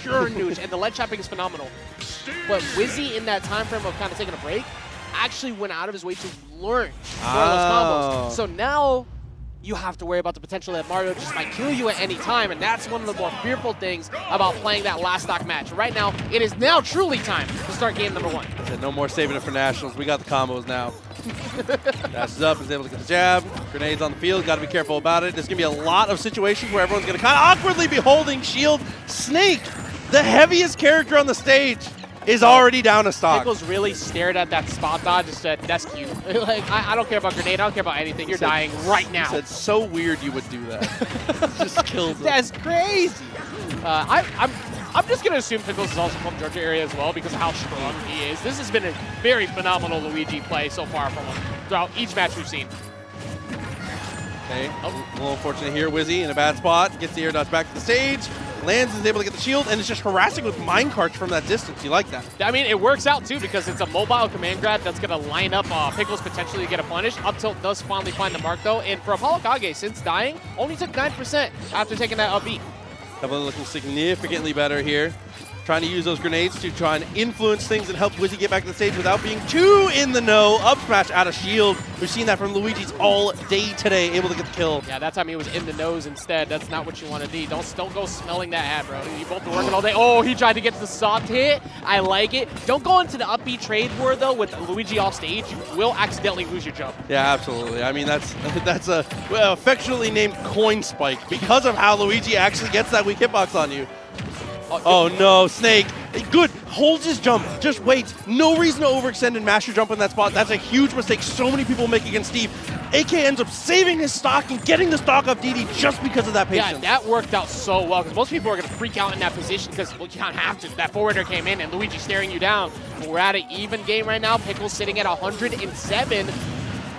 pure nooch, and the ledge trapping is phenomenal. But Wizzy, in that time frame of kind of taking a break, actually went out of his way to learn more of those combos. So now you have to worry about the potential that Mario just might kill you at any time, and that's one of the more fearful things about playing that last stock match. Right now, it is now truly time to start game number 1. No more saving it for nationals. We got the combos now. Dashes up, is able to get the jab. Grenades on the field, got to be careful about it. There's going to be a lot of situations where everyone's going to kind of awkwardly be holding shield. Snake, the heaviest character on the stage, is already down a stock. Spickles really stared at that spot dodge and said, that's cute. Like, I don't care about grenade, I don't care about anything. You're dying right now. He said, so weird you would do that. Just kills him. That's crazy. I'm just going to assume Spickles is also from Georgia area as well because of how strong he is. This has been a very phenomenal Luigi play so far from him throughout each match we've seen. Okay, a little unfortunate here. Wizzy in a bad spot, gets the air dodge back to the stage. Lands is able to get the shield, and it's just harassing with minecarts from that distance. You like that? I mean, it works out, too, because it's a mobile command grab that's going to line up Pickles potentially to get a punish. Up tilt does finally find the mark, though. And for ApolloKage, since dying, only took 9% after taking that up B. Definitely looking significantly better here. Trying to use those grenades to try and influence things and help Wizzy get back to the stage without being too in the know. Up smash out of shield. We've seen that from Luigi's all day today, able to get the kill. Yeah, that time he was in the nose instead. That's not what you want to do. Don't go smelling that hat, bro. You both been working all day. Oh, he tried to get the soft hit. I like it. Don't go into the upbeat trade war, though, with Luigi off stage. You will accidentally lose your jump. Yeah, absolutely. I mean, that's a affectionately named coin spike because of how Luigi actually gets that weak hitbox on you. Oh no, Snake. Good. Holds his jump. Just waits. No reason to overextend and mash your jump in that spot. That's a huge mistake so many people make against Steve. AK ends up saving his stock and getting the stock of DDee just because of that patience. Yeah, that worked out so well because most people are going to freak out in that position because well, you don't have to. That forwarder came in and Luigi staring you down. But we're at an even game right now. Pickles sitting at 107.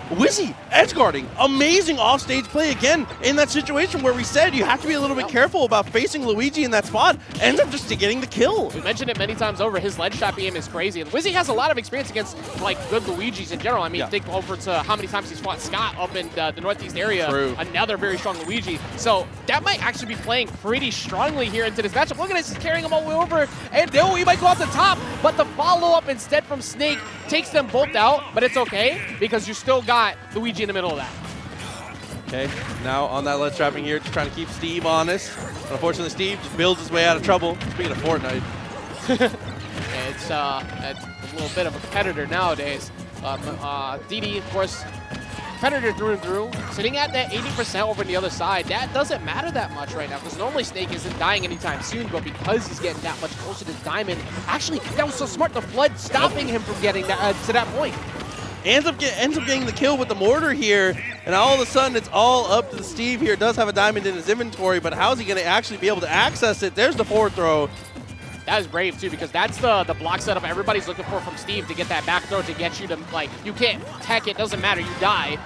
Wizzy, edge guarding, amazing offstage play again in that situation where we said you have to be a little bit careful about facing Luigi in that spot. Ends up just getting the kill. We mentioned it many times over. His ledge trap aim is crazy, and Wizzy has a lot of experience against like good Luigis in general. I mean, think over to how many times he's fought Scott up in the northeast area. True. Another very strong Luigi. So that might actually be playing pretty strongly here into this matchup. Look at this, he's carrying him all the way over, and no, he might go off the top, but the follow-up instead from Snake takes them both out, but it's okay because you still got Luigi in the middle of that. Okay, now on that ledge trapping here, just trying to keep Steve honest. But unfortunately, Steve just builds his way out of trouble. Speaking of Fortnite. It's a little bit of a competitor nowadays. DDee, of course, competitor through and through, sitting at that 80% over on the other side. That doesn't matter that much right now because normally Snake isn't dying anytime soon, but because he's getting that much closer to Diamond, actually, that was so smart. The Flood stopping him from getting that, to that point. Ends up getting the kill with the mortar here, and all of a sudden it's all up to Steve here. Does have a diamond in his inventory, but how's he going to actually be able to access it? There's the forward throw. That is brave too, because that's the block setup everybody's looking for from Steve to get that back throw to get you to, like, you can't tech it, doesn't matter, you die.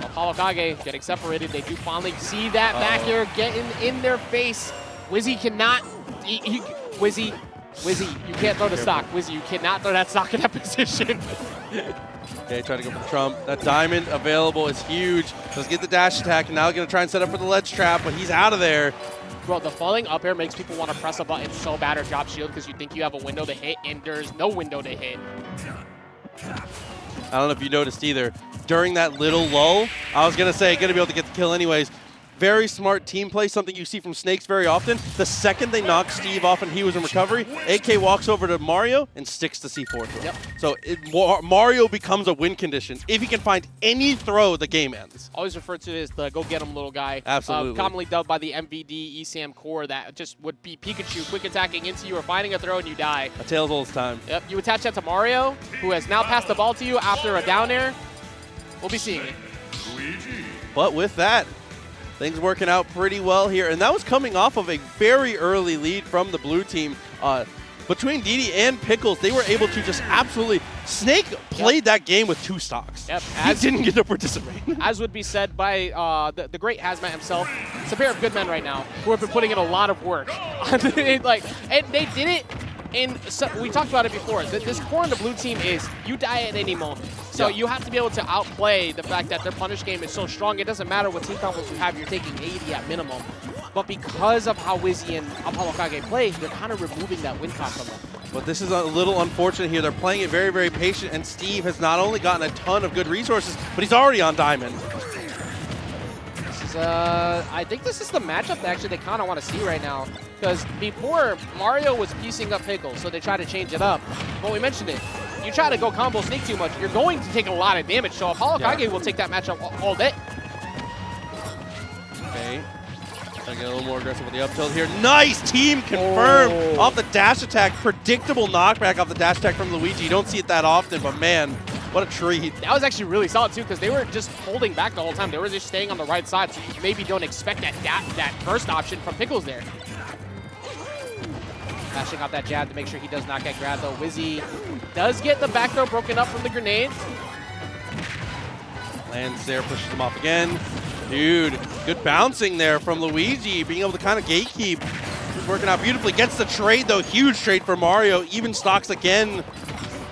ApolloKage getting separated. They do finally see that back air getting in their face. Wizzy cannot, Wizzy, you can't throw the stock. Wizzy, you cannot throw that stock in that position. Okay, trying to go for Trump. That diamond available is huge. Let's get the dash attack, and now going to try and set up for the ledge trap, but he's out of there. Bro, the falling up air makes people want to press a button so bad or drop shield because you think you have a window to hit, and there's no window to hit. I don't know if you noticed either. During that little lull, I was going to say, going to be able to get the kill anyways. Very smart team play, something you see from Snakes very often. The second they knock Steve off and he was in recovery, AK walks over to Mario and sticks the C4 throw. Yep. So Mario becomes a win condition. If he can find any throw, the game ends. Always referred to as the go-get-em little guy. Absolutely. Commonly dubbed by the MVD ESAM core that just would be Pikachu quick attacking into you or finding a throw and you die. A tale as old as time. Yep, you attach that to Mario, who has now passed the ball to you after a down air. We'll be seeing it. But with that, things working out pretty well here. And that was coming off of a very early lead from the blue team. Between DDee and Pickles, they were able to just absolutely... Snake played that game with 2 stocks. Yep. He didn't get to participate. As would be said by the great Hazmat himself, it's a pair of good men right now who have been putting in a lot of work. And they did it. And so we talked about it before. This core on the blue team is you die at any moment. So you have to be able to outplay the fact that their punish game is so strong. It doesn't matter what team combos you have. You're taking 80 at minimum. but because of how Wizzy and ApolloKage play, they're kind of removing that win con from them. But this is a little unfortunate here. They're playing it very, very patient, and Steve has not only gotten a ton of good resources, but he's already on Diamond. This is, I think this is the matchup that actually they kind of want to see right now. Because before, Mario was piecing up Pickles, so they try to change it up. But we mentioned it. You try to go combo sneak too much, you're going to take a lot of damage. So ApolloKage will take that matchup all day. Okay. Gotta get a little more aggressive with the up tilt here. Nice team confirmed off the dash attack. Predictable knockback off the dash attack from Luigi. You don't see it that often, but man, what a treat. That was actually really solid too, because they were just holding back the whole time. They were just staying on the right side, so you maybe don't expect that first option from Pickles there. Flashing out that jab to make sure he does not get grabbed though. Wizzy does get the back throw broken up from the grenade. Lands there, pushes him off again. Dude, good bouncing there from Luigi, being able to kind of gatekeep. He's working out beautifully. Gets the trade though, huge trade for Mario. Even stocks again.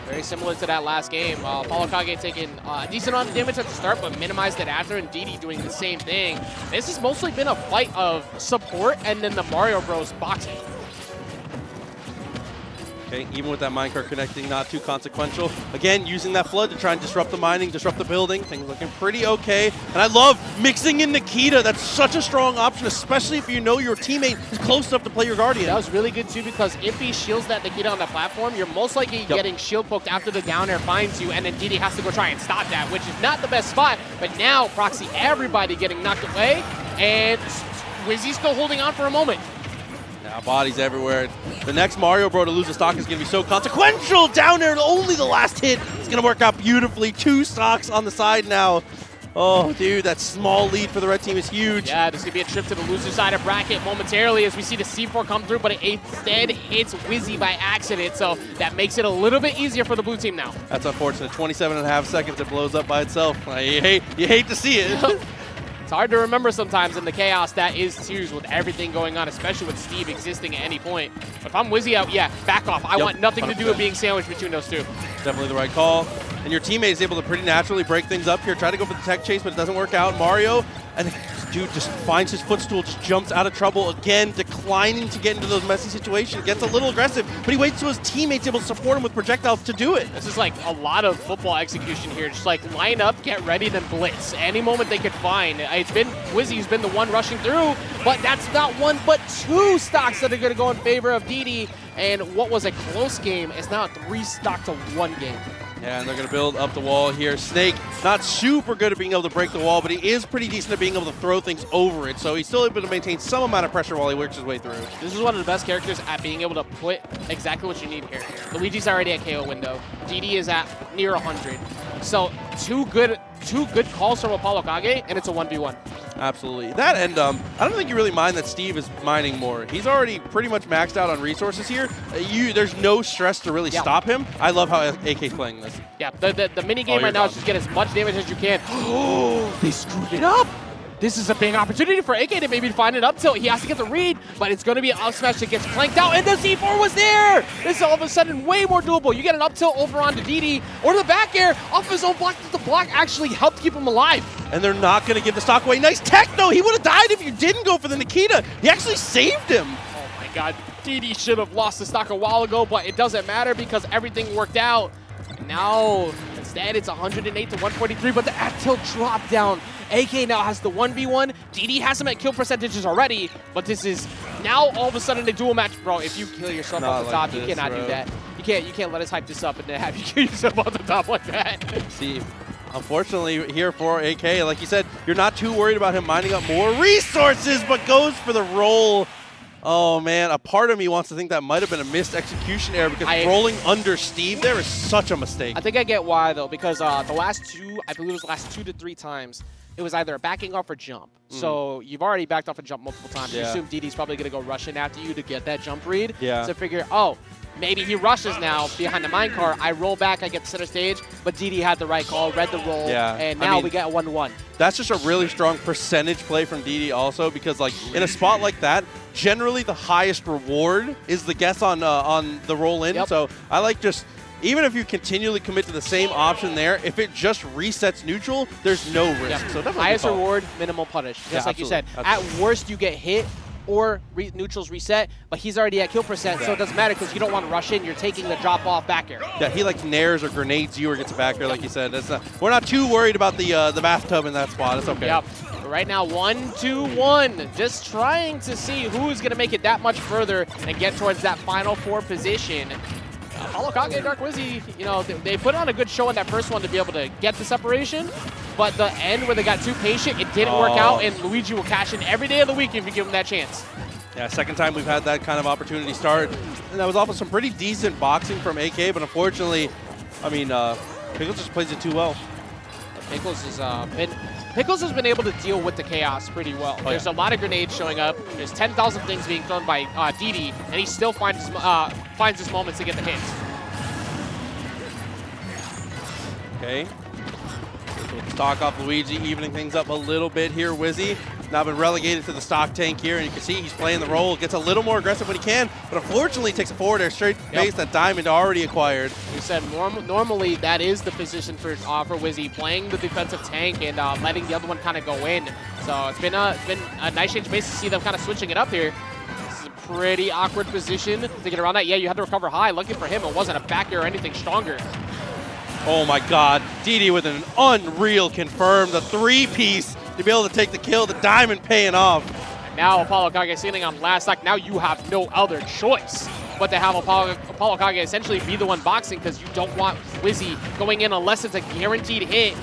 Very similar to that last game. ApolloKage taking a decent amount of damage at the start, but minimized it after, and DDee doing the same thing. This has mostly been a fight of support and then the Mario Bros boxing. Okay, even with that minecart connecting, not too consequential. Again, using that flood to try and disrupt the mining, disrupt the building. Things looking pretty okay. And I love mixing in Nikita. That's such a strong option, especially if you know your teammate is close enough to play your Guardian. That was really good too, because if he shields that Nikita on the platform, you're most likely getting shield poked after the down air finds you, and then DDee has to go try and stop that, which is not the best spot. But now, Proxy, everybody getting knocked away, and Wizzy's still holding on for a moment. Now bodies everywhere. The next Mario Bro to lose a stock is going to be so consequential. Down there, only the last hit. It's going to work out beautifully. 2 stocks on the side now. Oh, dude, that small lead for the red team is huge. Yeah, this is going to be a trip to the loser side of bracket momentarily as we see the C4 come through, but it instead hits Wizzy by accident, so that makes it a little bit easier for the blue team now. That's unfortunate. 27.5 seconds, it blows up by itself. You hate to see it. It's hard to remember sometimes in the chaos that is Tears with everything going on, especially with Steve existing at any point. But if I'm Wizzy out, yeah, back off. I want nothing 100%. To do with being sandwiched between those two. Definitely the right call. And your teammate is able to pretty naturally break things up here. Try to go for the tech chase, but it doesn't work out. Mario, and dude just finds his footstool, just jumps out of trouble again, declining to get into those messy situations. Gets a little aggressive, but he waits till his teammates able to support him with projectiles to do it. This is like a lot of football execution here. Just like line up, get ready, then blitz. Any moment they could find. It's been Wizzy who's been the one rushing through, but that's not one, but 2 stocks that are going to go in favor of DDee. And what was a close game is now 3 stock to 1 game. Yeah, and they're going to build up the wall here. Snake, not super good at being able to break the wall, but he is pretty decent at being able to throw things over it. So he's still able to maintain some amount of pressure while he works his way through. This is one of the best characters at being able to put exactly what you need here. Luigi's already at KO window. DDee is at near 100. So two good calls from ApolloKage, and it's a 1v1. Absolutely. That, and I don't think you really mind that Steve is mining more. He's already pretty much maxed out on resources here. There's no stress to really stop him. I love how AK's playing this. Yeah, the mini game right now is just get as much damage as you can. Oh, they screwed it up. This is a big opportunity for AK to maybe find an up tilt. He has to get the read, but it's going to be an up smash that gets flanked out, and the C4 was there! This is all of a sudden way more doable. You get an up tilt over onto DDee, or the back air off his own block. The block actually helped keep him alive. And they're not going to give the stock away. Nice tech, though. He would have died if you didn't go for the Nikita. He actually saved him. Oh, my God. DDee should have lost the stock a while ago, but it doesn't matter because everything worked out. And now, instead, it's 108 to 143, but the up tilt dropped down. AK now has the 1v1. DDee has him at kill percentages already, but this is now all of a sudden a dual match. Bro, if you kill yourself off the top, you cannot do that. You can't let us hype this up and then have you kill yourself off the top like that. See, unfortunately here for AK, like you said, you're not too worried about him mining up more resources, but goes for the roll. Oh man, a part of me wants to think that might have been a missed execution error because rolling under Steve there is such a mistake. I think I get why though, because the last 2, I believe it was the last 2 to 3 times, it was either backing off or jump. So you've already backed off a jump multiple times. You assume DDee's probably going to go rushing after you to get that jump read. So figure, oh, maybe he rushes now behind the minecart. I roll back, I get to center stage, but DDee had the right call, read the roll, and now we get a 1-1. That's just a really strong percentage play from DDee also because like in a spot like that, generally the highest reward is the guess on the roll in. So I like just, even if you continually commit to the same option there, if it just resets neutral, there's no risk. So definitely highest reward, minimal punish. Just like you said. At worst, you get hit. or neutrals reset, but he's already at kill percent, so it doesn't matter because you don't want to rush in. You're taking the drop off back air. Yeah, he like nairs or grenades you or gets a back air, like you said. That's not, we're not too worried about the bathtub in that spot. It's okay. Yep. Right now, 1-2-1. Just trying to see who's going to make it that much further and get towards that final 4 position. ApolloKage and Dark Wizzy, you know, they put on a good show in that first one to be able to get the separation, but the end where they got too patient, it didn't work out, and Luigi will cash in every day of the week if you give him that chance. Yeah, second time we've had that kind of opportunity start, and that was off of some pretty decent boxing from AK, but unfortunately, I mean, Spickles just plays it too well. Spickles has been able to deal with the chaos pretty well. There's a lot of grenades showing up. There's 10,000 things being thrown by DDee, and he still finds his moments to get the hits. Okay. Stock off Luigi, evening things up a little bit here. Wizzy now been relegated to the stock tank here, and you can see he's playing the role, gets a little more aggressive when he can, but unfortunately takes a forward air straight face that Diamond already acquired. You said normally that is the position for Wizzy, playing the defensive tank and letting the other one kind of go in. So it's been a nice change of pace to see them kind of switching it up here. This is a pretty awkward position to get around that. Yeah, you had to recover high. Lucky for him, it wasn't a back air or anything stronger. Oh my God, DDee with an unreal confirm, the 3-piece to be able to take the kill, the Diamond paying off. And now ApolloKage sitting on last stock. Now you have no other choice but to have ApolloKage essentially be the one boxing because you don't want Wizzy going in unless it's a guaranteed hit.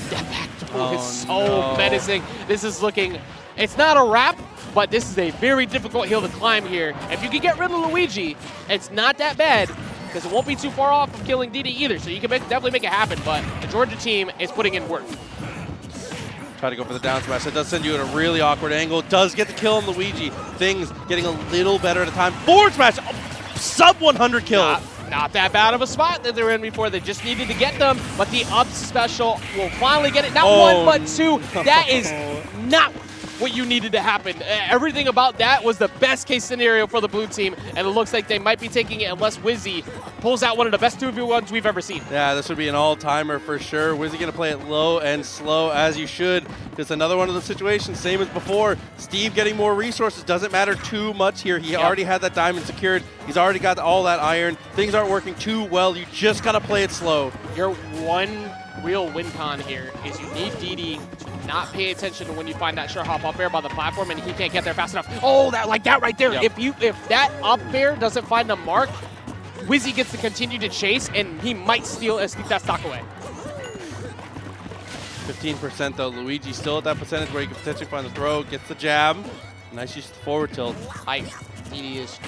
That back throw is so menacing. This is looking, it's not a wrap, but this is a very difficult hill to climb here. If you can get rid of Luigi, it's not that bad, because it won't be too far off from killing DDee either, so you can definitely make it happen, but the Georgia team is putting in work. Try to go for the down smash. That does send you at a really awkward angle. Does get the kill on Luigi. Things getting a little better at a time. Forward smash, sub 100 kill. Not that bad of a spot that they were in before. They just needed to get them, but the up special will finally get it. Not one, but two. That is not what you needed to happen. Everything about that was the best case scenario for the blue team, and it looks like they might be taking it unless Wizzy pulls out one of the best 2v1s we've ever seen. Yeah, this would be an all-timer for sure. Wizzy going to play it low and slow as you should. It's another one of those situations, same as before. Steve getting more resources doesn't matter too much here. He already had that diamond secured. He's already got all that iron. Things aren't working too well. You just got to play it slow. Your one real win con here is you need DDee to not pay attention to when you find that sure hop up air by the platform and he can't get there fast enough. Oh, that like that right there. Yep. If that up air doesn't find the mark, Wizzy gets to continue to chase and he might sneak that stock away. 15% though. Luigi still at that percentage where he can potentially find the throw, gets the jab. Nice use of the forward tilt. DDee is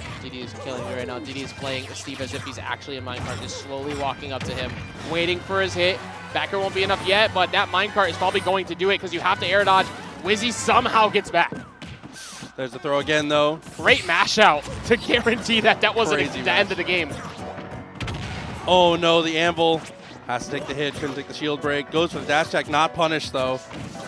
killing me right now. DDee is playing Steve as if he's actually a minecart, just slowly walking up to him, waiting for his hit. Backer won't be enough yet, but that minecart is probably going to do it because you have to air dodge. Wizzy somehow gets back. There's the throw again though. Great mash out to guarantee that that wasn't the end of the game. Oh no, the anvil has to take the hit, couldn't take the shield break. Goes for the dash attack, not punished though.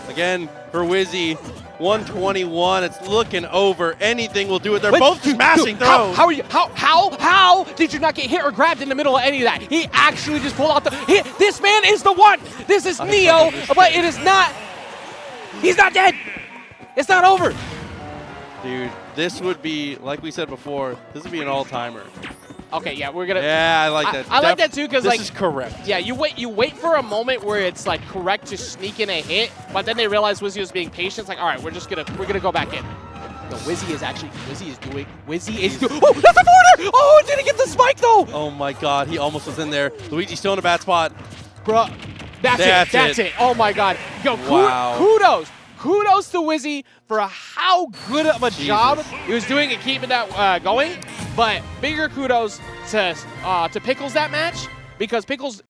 Again, for Wizzy, 121, it's looking over. Anything will do it. They're both smashing throws. How did you not get hit or grabbed in the middle of any of that? He actually just pulled out the hit. This man is the one. This is Neo, but it is not. He's not dead. It's not over. Dude, this would be, like we said before, this would be an all-timer. Okay, yeah, we're gonna. Yeah, I like that. I like that too because like this is correct. Yeah, you wait for a moment where it's like correct to sneak in a hit, but then they realize Wizzy was being patient. It's like, all right, we're gonna go back in. No, Wizzy is doing. Oh, that's a forwarder! Oh, it didn't get the spike though. Oh my God, he almost was in there. Luigi's still in a bad spot. Bruh, that's it. Oh my God. Yo, wow. Kudos to Wizzy for how good of a job he was doing at keeping that going. But bigger kudos to Pickles that match because Pickles